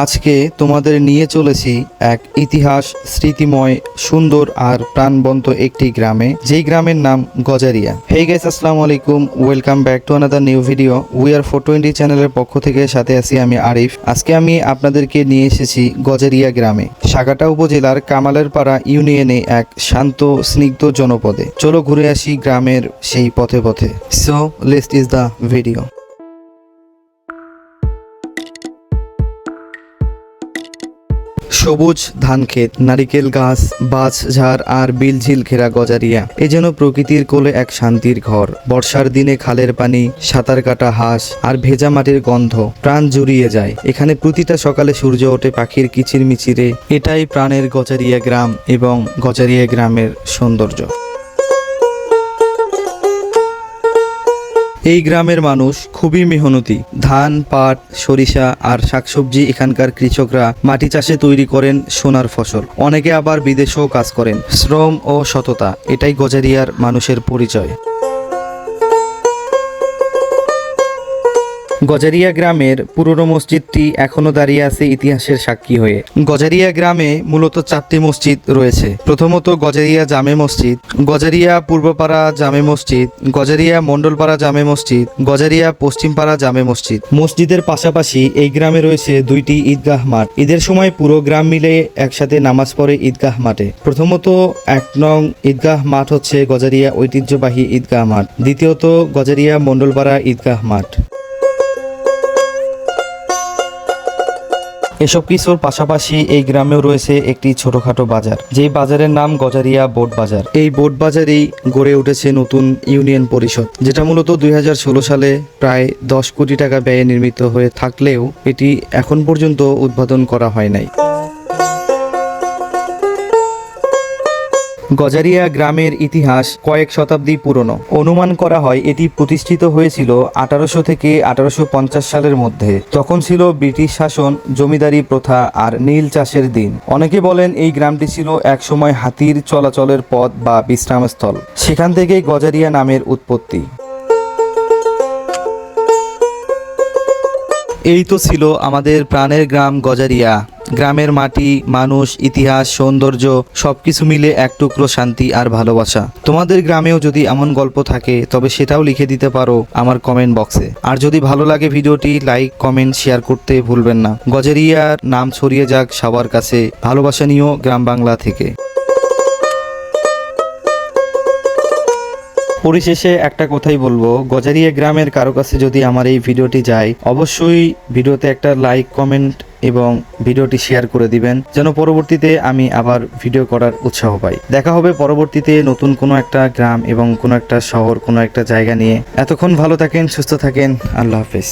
আজকে তোমাদের নিয়ে চলেছি এক ইতিহাস স্মৃতিময় সুন্দর আর প্রাণবন্ত একটি গ্রামে, যেই গ্রামের নাম গজারিয়া। হেই গাইস, আসসালামু আলাইকুম, welcome back to another new video. We are 420 চ্যানেলের পক্ষ থেকে সাথে আছি আমি আরিফ। আজকে আমি আপনাদেরকে নিয়ে এসেছি গজারিয়া গ্রামে, সাগাটা উপজেলার কামালের পাড়া ইউনিয়নে এক শান্ত স্নিগ্ধ জনপদে। চলো ঘুরে আসি গ্রামের সেই পথে পথে। So let's is the video. সবুজ ধানক্ষেত, নারিকেল গাছ, বাঁশঝাড় আর বিলঝিল ঘেরা গজারিয়া এ যেন প্রকৃতির কোলে এক শান্তির ঘর। বর্ষার দিনে খালের পানি, সাঁতার কাটা হাঁস আর ভেজা মাটির গন্ধ প্রাণ জুড়িয়ে যায়। এখানে প্রতিটা সকালে সূর্য ওঠে পাখির কিচিরমিচিরে। এটাই প্রাণের গজারিয়া গ্রাম এবং গজারিয়া গ্রামের সৌন্দর্য। এই গ্রামের মানুষ খুবই মেহনতি। ধান, পাট, সরিষা আর শাকসবজি এখানকার কৃষকরা মাটি চাষে তৈরি করেন সোনার ফসল। অনেকে আবার বিদেশেও কাজ করেন। শ্রম ও সততা এটাই গজারিয়ার মানুষের পরিচয়। গজারিয়া গ্রামের পুরনো মসজিদটি এখনো দাঁড়িয়ে আছে ইতিহাসের সাক্ষী হয়ে। গজারিয়া গ্রামে মূলত 4টি মসজিদ রয়েছে। প্রথমত গজারিয়া জামে মসজিদ, গজারিয়া পূর্বপাড়া জামে মসজিদ, গজারিয়া মণ্ডলপাড়া জামে মসজিদ, গজারিয়া পশ্চিমপাড়া জামে মসজিদ। মসজিদের পাশাপাশি এই গ্রামে রয়েছে 2টি ঈদগাহ মাঠ। ঈদের সময় পুরো গ্রাম মিলে একসাথে নামাজ পড়ে ঈদগাহ মাঠে। প্রথমত 1 নং ঈদগাহ মাঠ হচ্ছে গজারিয়া ঐতিহ্যবাহী ঈদগাহ মাঠ। দ্বিতীয়ত গজারিয়া মণ্ডলপাড়া ঈদগাহ মাঠ। এসব কিছুর পাশাপাশি এই গ্রামেও রয়েছে একটি ছোটখাটো বাজার, যেই বাজারের নাম গজারিয়া বোট বাজার। এই বোট বাজারেই গড়ে উঠেছে নতুন ইউনিয়ন পরিষদ, যেটা মূলত 2016 সালে প্রায় 10 কোটি টাকা ব্যয়ে নির্মিত হয়ে থাকলেও এটি এখন পর্যন্ত উদ্বোধন করা হয় নাই। গজারিয়া গ্রামের ইতিহাস কয়েক শতাব্দী পুরনো। অনুমান করা হয় এটি প্রতিষ্ঠিত হয়েছিল 1800 থেকে 1850 সালের মধ্যে। তখন ছিল ব্রিটিশ শাসন, জমিদারি প্রথা আর নীল চাষের দিন। অনেকে বলেন এই গ্রামটি ছিল একসময় হাতির চলাচলের পথ বা বিশ্রামস্থল। সেখান থেকেই গজারিয়া নামের উৎপত্তি। এই তো ছিল আমাদের প্রাণের গ্রাম গজারিয়া। গ্রামের মাটি, মানুষ, ইতিহাস, সৌন্দর্য সবকিছু মিলে এক টুকরো শান্তি আর ভালোবাসা। তোমাদের গ্রামেও যদি এমন গল্প থাকে তবে সেটাও লিখে দিতে পারো আমার কমেন্ট বক্সে। আর যদি ভালো লাগে ভিডিওটি লাইক, কমেন্ট, শেয়ার করতে ভুলবেন না। গজারিয়ার নাম ছড়িয়ে যাক সবার কাছে। ভালোবাসা নিও গ্রাম বাংলা থেকে। পরিশেষে একটা কথাই বলবো, গজারিয়া গ্রামের কারো কাছে যদি আমার এই ভিডিওটি যায়, অবশ্যই ভিডিওতে একটা লাইক, কমেন্ট এবং ভিডিওটি শেয়ার করে দিবেন, যেন পরবর্তীতে আমি আবার ভিডিও করার উৎসাহ পাই। দেখা হবে পরবর্তীতে নতুন কোনো একটা গ্রাম এবং কোনো একটা শহর, কোনো একটা জায়গা নিয়ে। এতক্ষণ ভালো থাকেন, সুস্থ থাকেন। আল্লাহ হাফেজ।